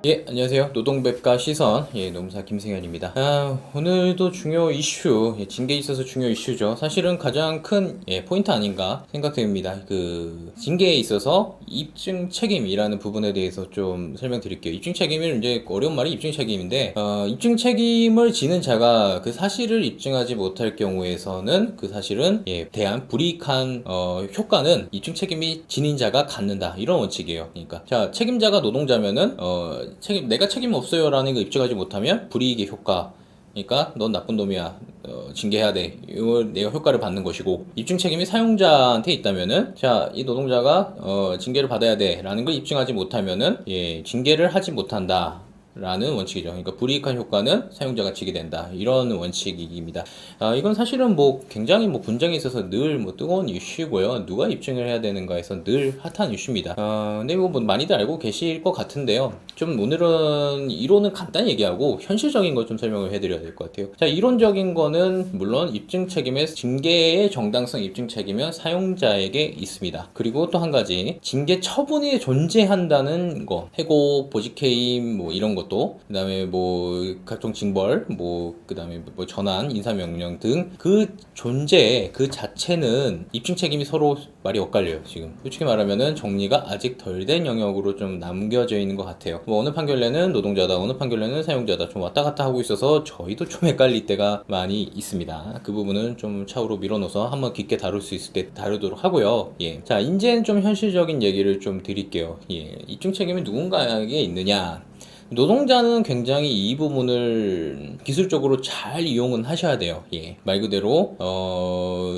예, 안녕하세요. 노동백과 시선, 노무사 김승현입니다. 오늘도 중요 이슈, 징계에 있어서 중요 이슈죠. 사실은 가장 큰, 포인트 아닌가 생각됩니다. 징계에 있어서 입증 책임이라는 부분에 대해서 좀 설명드릴게요. 입증 책임은 이제 어려운 말이 입증 책임인데, 입증 책임을 지는 자가 그 사실을 입증하지 못할 경우에서는 그 사실은, 대한 불이익한, 효과는 입증 책임이 지닌 자가 갖는다. 이런 원칙이에요. 그러니까, 자, 책임자가 노동자면은, 내가 책임 없어요라는 거 입증하지 못하면 불이익의 효과. 그러니까 넌 나쁜 놈이야. 징계해야 돼. 이걸 내가 효과를 받는 것이고, 입증 책임이 사용자한테 있다면은, 자, 이 노동자가 징계를 받아야 돼라는 걸 입증하지 못하면은, 징계를 하지 못한다. 라는 원칙이죠. 그러니까 불이익한 효과는 사용자가 지게 된다. 이런 원칙입니다. 이건 사실은 굉장히 분쟁에 있어서 늘 뜨거운 이슈고요. 누가 입증을 해야 되는가에서 늘 핫한 이슈입니다. 근데 이거 많이들 알고 계실 것 같은데요. 좀 오늘은 이론은 간단히 얘기하고 현실적인 걸 좀 설명을 해드려야 될 것 같아요. 자, 이론적인 거는 물론 입증 책임의 징계의 정당성 입증 책임은 사용자에게 있습니다. 그리고 또 한 가지 징계 처분이 존재한다는 거, 해고, 보직해임 이런 것. 그 다음에 각종 징벌, 그 다음에 전환, 인사명령 등 그 존재 그 자체는 입증 책임이 서로 말이 엇갈려요. 지금 솔직히 말하면은 정리가 아직 덜 된 영역으로 좀 남겨져 있는 것 같아요. 어느 판결례는 노동자다, 어느 판결례는 사용자다, 좀 왔다 갔다 하고 있어서 저희도 좀 헷갈릴 때가 많이 있습니다. 그 부분은 좀 차후로 밀어넣어서 한번 깊게 다룰 수 있을 때 다루도록 하고요. 자, 이제는 좀 현실적인 얘기를 좀 드릴게요. 입증 책임이 누군가에게 있느냐? 노동자는 굉장히 이 부분을 기술적으로 잘 이용은 하셔야 돼요. 말 그대로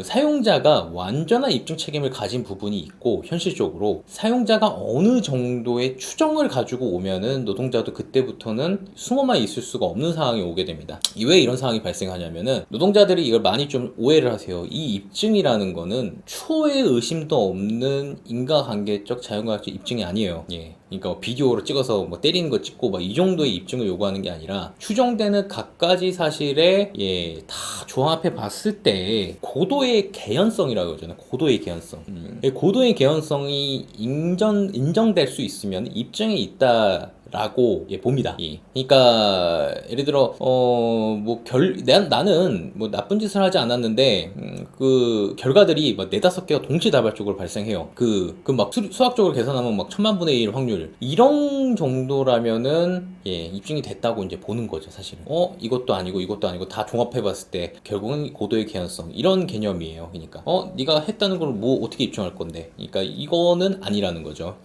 사용자가 완전한 입증 책임을 가진 부분이 있고, 현실적으로 사용자가 어느 정도의 추정을 가지고 오면은 노동자도 그때부터는 숨어만 있을 수가 없는 상황이 오게 됩니다. 왜 이런 상황이 발생하냐면은 노동자들이 이걸 많이 좀 오해를 하세요. 이 입증이라는 거는 초의 의심도 없는 인과관계적 자연과학적 입증이 아니에요. 그러니까 비디오로 찍어서 때리는 거 찍고 이 정도의 입증을 요구하는 게 아니라, 추정되는 각가지 사실에 다 조합해 봤을 때 고도의 개연성이라고 하잖아요. 고도의 개연성. 고도의 개연성이 인정될 수 있으면 입증이 있다 라고 봅니다. 그러니까 예를 들어 나는 나쁜 짓을 하지 않았는데 그 결과들이 네다섯 개가 동시다발적으로 발생해요. 수학적으로 계산하면 1000만분의 1 확률, 이런 정도라면은 입증이 됐다고 이제 보는 거죠. 사실은 이것도 아니고 다 종합해봤을 때 결국은 고도의 개연성, 이런 개념이에요. 그러니까 네가 했다는 걸 어떻게 입증할 건데, 그러니까 이거는 아니라는 거죠.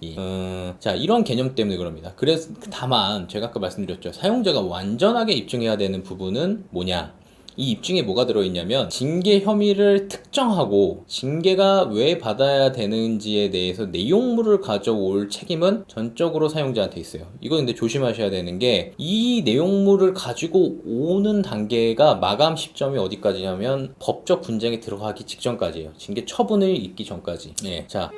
자, 이런 개념 때문에 그럽니다. 그래서 다만 제가 아까 말씀드렸죠. 사용자가 완전하게 입증해야 되는 부분은 뭐냐? 이 입증에 뭐가 들어있냐면, 징계 혐의를 특정하고 징계가 왜 받아야 되는지에 대해서 내용물을 가져올 책임은 전적으로 사용자한테 있어요. 이거 근데 조심하셔야 되는 게, 이 내용물을 가지고 오는 단계가 마감 시점이 어디까지냐면 법적 분쟁에 들어가기 직전까지예요. 징계 처분을 있기 전까지. 자,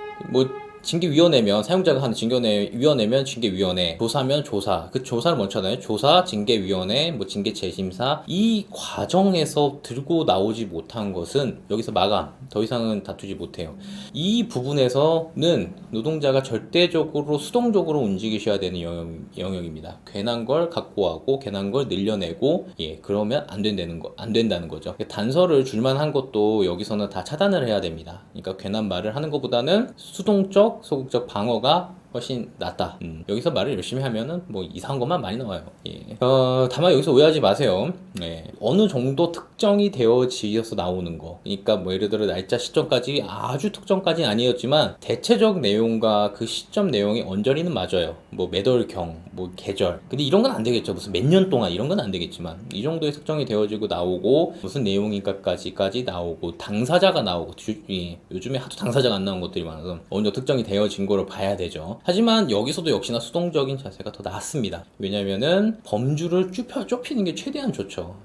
징계위원회면, 사용자가 하는 징계위원회면 징계위원회, 조사면 조사, 그 조사를 먼저 하잖아요. 조사, 징계위원회, 징계 재심사, 이 과정에서 들고 나오지 못한 것은 여기서 마감, 더 이상은 다투지 못해요. 이 부분에서는 노동자가 절대적으로 수동적으로 움직이셔야 되는 영역입니다. 괜한 걸 갖고 와고 괜한 걸 늘려내고, 그러면 안 된다는 거죠. 단서를 줄만 한 것도 여기서는 다 차단을 해야 됩니다. 그러니까 괜한 말을 하는 것보다는 수동적, 소극적 방어가 훨씬 낫다. 여기서 말을 열심히 하면은 이상한 것만 많이 나와요. 다만 여기서 오해하지 마세요. 어느 정도 특정이 되어지어서 나오는 거. 그러니까 예를 들어 날짜 시점까지 아주 특정까지는 아니었지만 대체적 내용과 그 시점 내용의 언저리는 맞아요. 매월경, 계절. 근데 이런 건 안 되겠죠. 무슨 몇 년 동안 이런 건 안 되겠지만, 이 정도의 특정이 되어지고 나오고, 무슨 내용인가까지 나오고, 당사자가 나오고, 요즘에 하도 당사자가 안 나온 것들이 많아서 어느 정도 특정이 되어진 거를 봐야 되죠. 하지만 여기서도 역시나 수동적인 자세가 더 낫습니다. 왜냐면은 범주를 좁히는 게 최대한 좋죠.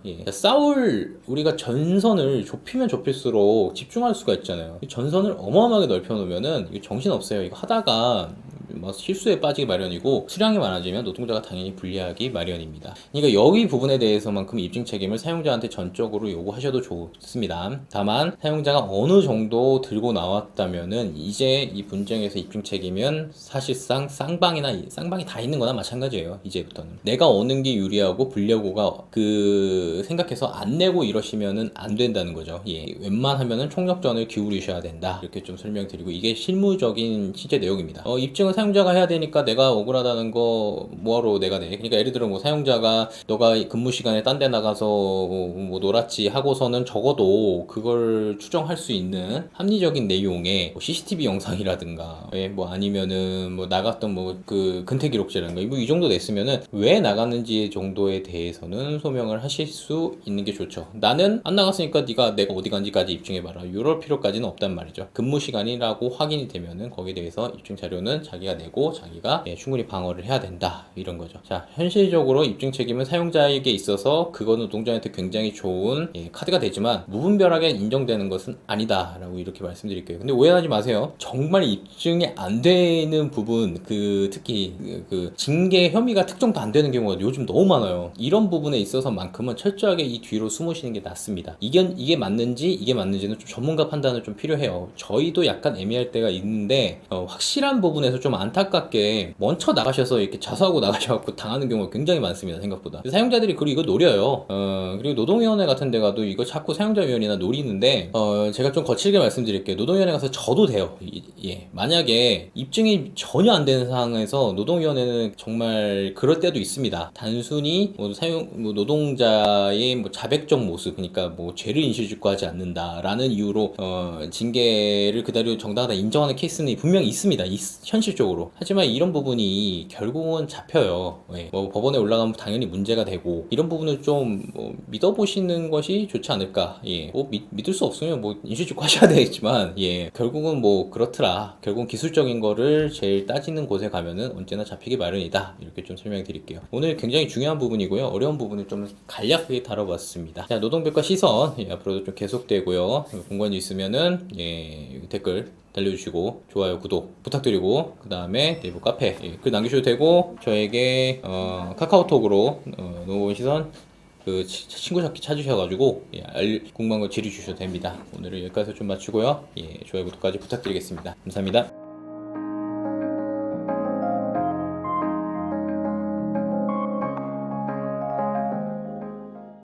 우리가 전선을 좁히면 좁힐수록 집중할 수가 있잖아요. 전선을 어마어마하게 넓혀 놓으면은 이거 정신없어요. 이거 하다가 뭐 실수에 빠지기 마련이고 수량이 많아지면 노동자가 당연히 불리하기 마련입니다. 그러니까 여기 부분에 대해서만큼 입증 책임을 사용자한테 전적으로 요구하셔도 좋습니다. 다만 사용자가 어느 정도 들고 나왔다면은 이제 이 분쟁에서 입증 책임은 사실상 쌍방이 다 있는 거나 마찬가지예요. 이제부터는 내가 어느 게 유리하고 불리하고가 생각해서 안 내고 이러시면은 안 된다는 거죠. 예, 웬만하면은 총력전을 기울이셔야 된다. 이렇게 좀 설명드리고 이게 실무적인 실제 내용입니다. 입증은 사용자가 해야 되니까 내가 억울하다는 거 뭐하러 내가 내. 그러니까 예를 들어 뭐 사용자가 너가 근무 시간에 딴 데 나가서 뭐 놀았지 하고서는 적어도 그걸 추정할 수 있는 합리적인 내용의 뭐 CCTV 영상이라든가 뭐 아니면은 뭐 나갔던 뭐 그 근태 기록제라든가 뭐 이 정도 냈으면은 왜 나갔는지 정도에 대해서는 소명을 하실 수 있는 게 좋죠. 나는 안 나갔으니까 내가 어디 간지까지 입증해봐라. 이럴 필요까지는 없단 말이죠. 근무 시간이라고 확인이 되면은 거기에 대해서 입증 자료는 자기가 내고 자기가 충분히 방어를 해야 된다. 이런 거죠. 자, 현실적으로 입증 책임은 사용자에게 있어서 그거는 노동자한테 굉장히 좋은 카드가 되지만 무분별하게 인정되는 것은 아니다라고 이렇게 말씀드릴게요. 근데 오해하지 마세요. 정말 입증이 안 되는 부분, 특히 징계 혐의가 특정도 안 되는 경우가 요즘 너무 많아요. 이런 부분에 있어서만큼은 철저하게 이 뒤로 숨으시는 게 낫습니다. 이게 맞는지는 좀 전문가 판단은 좀 필요해요. 저희도 약간 애매할 때가 있는데 확실한 부분에서 좀 안타깝게 먼저 나가셔서 이렇게 자수하고 나가셔갖고 당하는 경우가 굉장히 많습니다. 생각보다. 사용자들이 그리고 이거 노려요. 그리고 노동위원회 같은 데 가도 이거 자꾸 사용자위원회나 노리는데 제가 좀 거칠게 말씀드릴게요. 노동위원회 가서 져도 돼요. 만약에 입증이 전혀 안 되는 상황에서 노동위원회는 정말 그럴 때도 있습니다. 단순히 노동자의 뭐 자백적 모습, 그러니까 뭐 죄를 인실직고하지 않는다라는 이유로 징계를 그대로 정당하다 인정하는 케이스는 분명히 있습니다. 현실적으로. 하지만 이런 부분이 결국은 잡혀요. 뭐 법원에 올라가면 당연히 문제가 되고 이런 부분을 좀 믿어보시는 것이 좋지 않을까. 뭐 믿을 수 없으면 뭐 인실직고 하셔야 되겠지만 결국은 뭐 그렇더라. 결국은 기술적인 거를 제일 따지는 곳에 가면은 언제나 잡히기 마련이다. 이렇게 좀 설명드릴게요. 오늘 굉장히 중요한 부분이고요. 어려운 부분을 좀 간략하게 다뤄봤습니다. 자, 노동백과 시선 앞으로도 좀 계속되고요. 궁금한 점 있으면은 댓글 달려주시고 좋아요, 구독 부탁드리고 그 다음에 네이버 카페 글 남기셔도 되고 저에게 카카오톡으로 노무원 시선 친구 찾기 찾으셔가지고 궁금한 거 질의 주셔도 됩니다. 오늘은 여기까지 좀 마치고요. 좋아요, 구독까지 부탁드리겠습니다. 감사합니다.